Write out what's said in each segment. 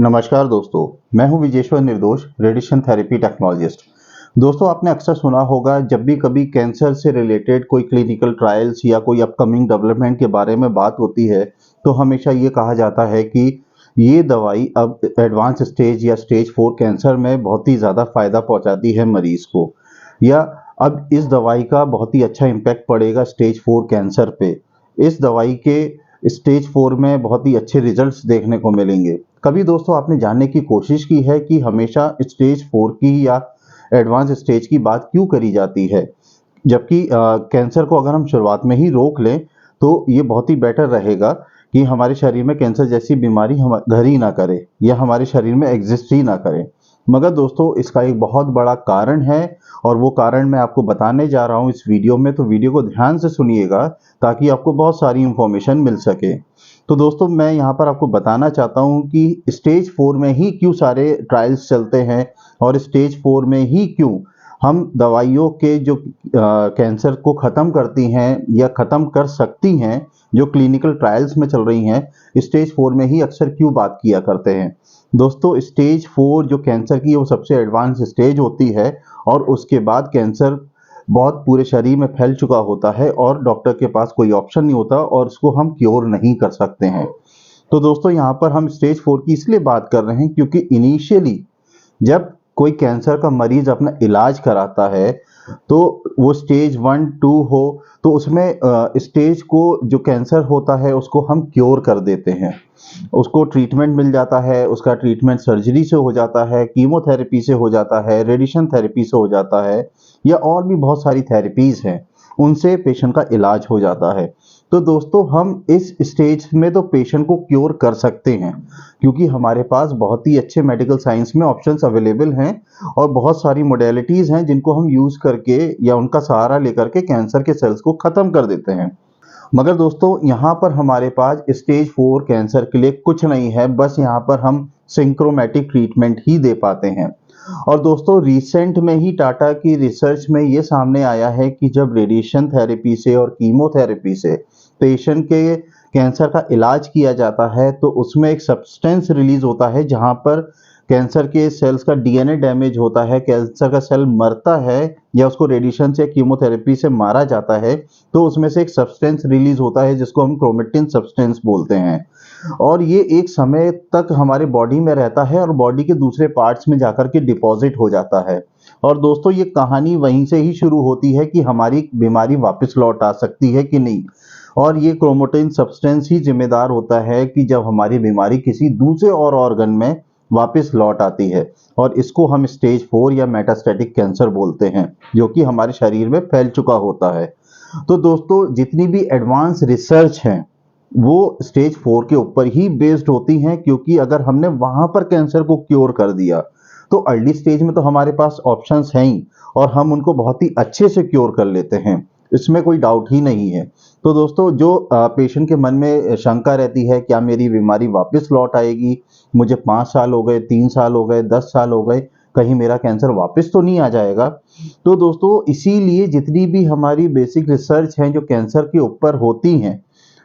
नमस्कार दोस्तों, मैं हूं विजेश्वर निर्दोष, रेडिएशन थेरेपी टेक्नोलॉजिस्ट। दोस्तों, आपने अक्सर सुना होगा जब भी कभी कैंसर से रिलेटेड कोई क्लिनिकल ट्रायल्स या कोई अपकमिंग डेवलपमेंट के बारे में बात होती है, तो हमेशा ये कहा जाता है कि ये दवाई अब एडवांस स्टेज या स्टेज 4 कैंसर में बहुत ही ज़्यादा फ़ायदा पहुंचाती है मरीज़ को, या अब इस दवाई का बहुत ही अच्छा इम्पैक्ट पड़ेगा स्टेज 4 कैंसर पे। इस दवाई के स्टेज 4 में बहुत ही अच्छे रिजल्ट्स देखने को मिलेंगे। कभी दोस्तों आपने जानने की कोशिश की है कि हमेशा स्टेज 4 की या एडवांस स्टेज की बात क्यों करी जाती है? जबकि कैंसर को अगर हम शुरुआत में ही रोक लें, तो ये बहुत ही बेटर रहेगा कि हमारे शरीर में कैंसर जैसी बीमारी हम घर ही ना करे या हमारे शरीर में एग्जिस्ट ही ना करे। मगर दोस्तों, इसका एक बहुत बड़ा कारण है और वो कारण मैं आपको बताने जा रहा हूँ इस वीडियो में, तो वीडियो को ध्यान से सुनिएगा ताकि आपको बहुत सारी इंफॉर्मेशन मिल सके। तो दोस्तों, मैं यहाँ पर आपको बताना चाहता हूँ कि स्टेज 4 में ही क्यों सारे ट्रायल्स चलते हैं और स्टेज 4 में ही क्यों हम दवाइयों के जो कैंसर को ख़त्म करती हैं या ख़त्म कर सकती हैं, जो क्लिनिकल ट्रायल्स में चल रही हैं, स्टेज 4 में ही अक्सर क्यों बात किया करते हैं। दोस्तों, स्टेज 4 जो कैंसर की वो सबसे एडवांस स्टेज होती है और उसके बाद कैंसर बहुत पूरे शरीर में फैल चुका होता है और डॉक्टर के पास कोई ऑप्शन नहीं होता और उसको हम क्योर नहीं कर सकते हैं। तो दोस्तों, यहाँ पर हम स्टेज 4 की इसलिए बात कर रहे हैं क्योंकि इनिशियली जब कोई कैंसर का मरीज अपना इलाज कराता है, तो वो स्टेज 1 2 हो, तो उसमें स्टेज को जो कैंसर होता है उसको हम क्योर कर देते हैं। उसको ट्रीटमेंट मिल जाता है, उसका ट्रीटमेंट सर्जरी से हो जाता है, कीमोथेरेपी से हो जाता है, रेडिएशन थेरेपी से हो जाता है, या और भी बहुत सारी थेरेपीज़ हैं, उनसे पेशेंट का इलाज हो जाता है। तो दोस्तों, हम इस स्टेज में तो पेशेंट को क्योर कर सकते हैं क्योंकि हमारे पास बहुत ही अच्छे मेडिकल साइंस में ऑप्शंस अवेलेबल हैं और बहुत सारी मोडेलिटीज़ हैं जिनको हम यूज़ करके या उनका सहारा लेकर के कैंसर के सेल्स को ख़त्म कर देते हैं। मगर दोस्तों, यहाँ पर हमारे पास स्टेज 4 कैंसर के लिए कुछ नहीं है, बस यहाँ पर हम सिंक्रोमैटिक ट्रीटमेंट ही दे पाते हैं। और दोस्तों, रिसेंट में ही टाटा की रिसर्च में ये सामने आया है कि जब रेडिएशन थेरेपी से और कीमोथेरेपी से पेशेंट के कैंसर का इलाज किया जाता है, तो उसमें एक सब्सटेंस रिलीज होता है जहाँ पर कैंसर के सेल्स का डीएनए डैमेज होता है, कैंसर का सेल मरता है या उसको रेडिएशन से कीमोथेरेपी से मारा जाता है, तो उसमें से एक सब्सटेंस रिलीज होता है जिसको हम क्रोमेटिन सब्सटेंस बोलते हैं। और ये एक समय तक हमारे बॉडी में रहता है और बॉडी के दूसरे पार्ट्स में जाकर के डिपॉजिट हो जाता है। और दोस्तों, ये कहानी वहीं से ही शुरू होती है कि हमारी बीमारी वापस लौट आ सकती है कि नहीं। और ये क्रोमेटिन सब्सटेंस ही जिम्मेदार होता है कि जब हमारी बीमारी किसी दूसरे और ऑर्गन में वापस लौट आती है, और इसको हम स्टेज 4 या मेटास्टेटिक कैंसर बोलते हैं, जो कि हमारे शरीर में फैल चुका होता है। तो दोस्तों, जितनी भी एडवांस रिसर्च है वो स्टेज 4 के ऊपर ही बेस्ड होती हैं क्योंकि अगर हमने वहां पर कैंसर को क्योर कर दिया, तो अर्ली स्टेज में तो हमारे पास ऑप्शंस हैं ही और हम उनको बहुत ही अच्छे से क्योर कर लेते हैं, इसमें कोई डाउट ही नहीं है। तो दोस्तों, जो पेशेंट के मन में शंका रहती है, क्या मेरी बीमारी वापस लौट आएगी, मुझे 5 साल हो गए, 3 साल हो गए, 10 साल हो गए, कहीं मेरा कैंसर वापस तो नहीं आ जाएगा। तो दोस्तों, इसीलिए जितनी भी हमारी बेसिक रिसर्च हैं जो कैंसर के ऊपर होती हैं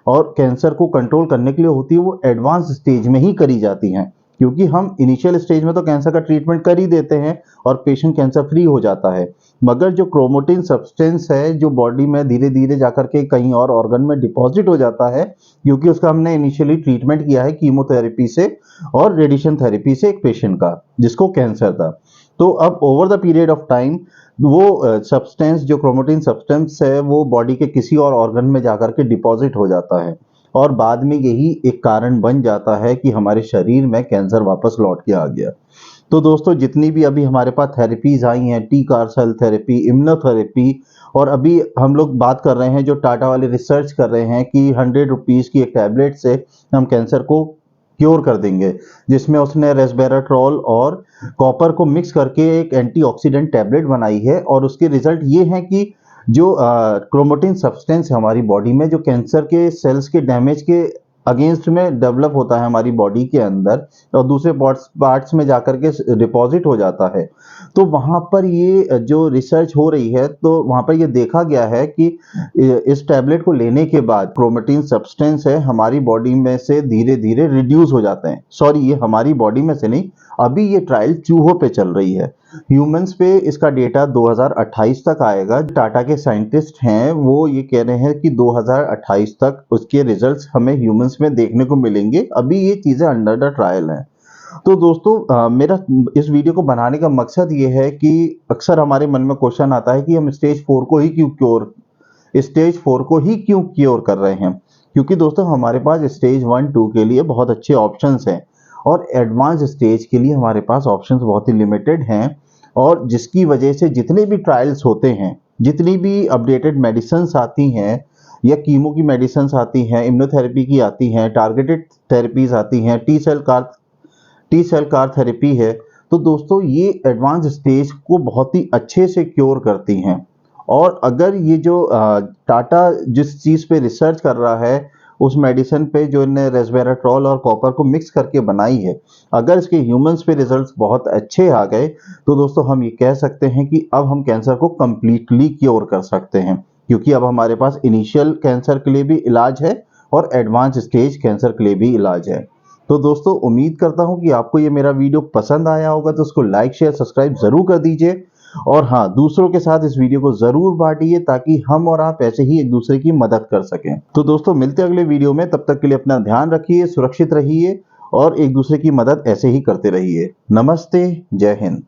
और कैंसर को कंट्रोल करने के लिए होती है, वो एडवांस स्टेज में ही करी जाती हैं क्योंकि हम इनिशियल स्टेज में तो कैंसर का ट्रीटमेंट कर ही देते हैं और पेशेंट कैंसर फ्री हो जाता है। मगर जो क्रोमेटिन सब्सटेंस है जो बॉडी में धीरे धीरे जाकर के कहीं और ऑर्गन में डिपॉजिट हो जाता है क्योंकि उसका हमने इनिशियली ट्रीटमेंट किया है कीमोथेरेपी से और रेडिएशन थेरेपी से एक पेशेंट का जिसको कैंसर था। तो अब over the period of time वो सब्सटेंस जो क्रोमेटिन सब्सटेंस है वो बॉडी के किसी और ऑर्गन में जाकर के डिपॉजिट हो जाता है और बाद में यही एक कारण बन जाता है कि हमारे शरीर में कैंसर वापस लौट के आ गया। तो दोस्तों, जितनी भी अभी हमारे पास थेरेपीज आई हैं, T car cell therapy, immunotherapy, और अभी हम लोग बात कर रहे हैं जो टाटा वाले रिसर्च कर रहे हैं कि 100 रुपीज़ की एक टैबलेट से हम कैंसर को क्योर कर देंगे, जिसमें उसने रेस्वेराट्रोल और कॉपर को मिक्स करके एक एंटीऑक्सीडेंट टैबलेट बनाई है और उसके रिजल्ट ये हैं कि जो क्रोमेटिन सब्सटेंस है हमारी बॉडी में जो कैंसर के सेल्स के डैमेज के अगेंस्ट में डेवलप होता है हमारी बॉडी के अंदर और दूसरे पार्ट्स में जाकर के डिपॉजिट हो जाता है। तो वहाँ पर ये जो रिसर्च हो रही है तो वहाँ पर ये देखा गया है कि इस टैबलेट को लेने के बाद क्रोमेटिन सब्सटेंस है हमारी बॉडी में से धीरे धीरे रिड्यूस हो जाते हैं। सॉरी, ये हमारी बॉडी में से नहीं, अभी ये ट्रायल चूहों पे चल रही है। ह्यूमंस पे इसका डेटा 2028 तक आएगा। टाटा के साइंटिस्ट हैं वो ये कह रहे हैं कि 2028 तक उसके रिजल्ट्स हमें ह्यूमंस में देखने को मिलेंगे। अभी ये चीज़ें अंडर द ट्रायल हैं। तो दोस्तों मेरा इस वीडियो को बनाने का मकसद ये है कि अक्सर हमारे मन में क्वेश्चन आता है कि हम स्टेज 4 को ही क्यों क्योर कर रहे हैं। क्योंकि दोस्तों हमारे पास स्टेज 1 2 के लिए बहुत अच्छे ऑप्शंस हैं और एडवांस स्टेज के लिए हमारे पास ऑप्शंस बहुत ही लिमिटेड हैं। और जिसकी वजह से जितने भी ट्रायल्स होते हैं, जितनी भी अपडेटेड मेडिसिन आती हैं या कीमो की मेडिसिन आती हैं, इम्यूनोथेरेपी की आती हैं, टारगेटेड थेरेपीज आती हैं, टी सेल कार थेरेपी है, तो दोस्तों ये एडवांस स्टेज को बहुत ही अच्छे से क्योर करती हैं। और अगर ये जो टाटा जिस चीज़ पे रिसर्च कर रहा है उस मेडिसिन पे जो इन्हें रेस्वेराट्रॉल और कॉपर को मिक्स करके बनाई है, अगर इसके ह्यूमंस पे रिजल्ट्स बहुत अच्छे आ गए तो दोस्तों हम ये कह सकते हैं कि अब हम कैंसर को कंप्लीटली क्योर कर सकते हैं। क्योंकि अब हमारे पास इनिशियल कैंसर के लिए भी इलाज है और एडवांस स्टेज कैंसर के लिए भी इलाज है। तो दोस्तों उम्मीद करता हूं कि आपको ये मेरा वीडियो पसंद आया होगा, तो उसको लाइक शेयर सब्सक्राइब जरूर कर दीजिए। और हाँ, दूसरों के साथ इस वीडियो को जरूर बांटिए ताकि हम और आप ऐसे ही एक दूसरे की मदद कर सकें। तो दोस्तों मिलते हैं अगले वीडियो में, तब तक के लिए अपना ध्यान रखिए, सुरक्षित रहिए और एक दूसरे की मदद ऐसे ही करते रहिए। नमस्ते, जय हिंद।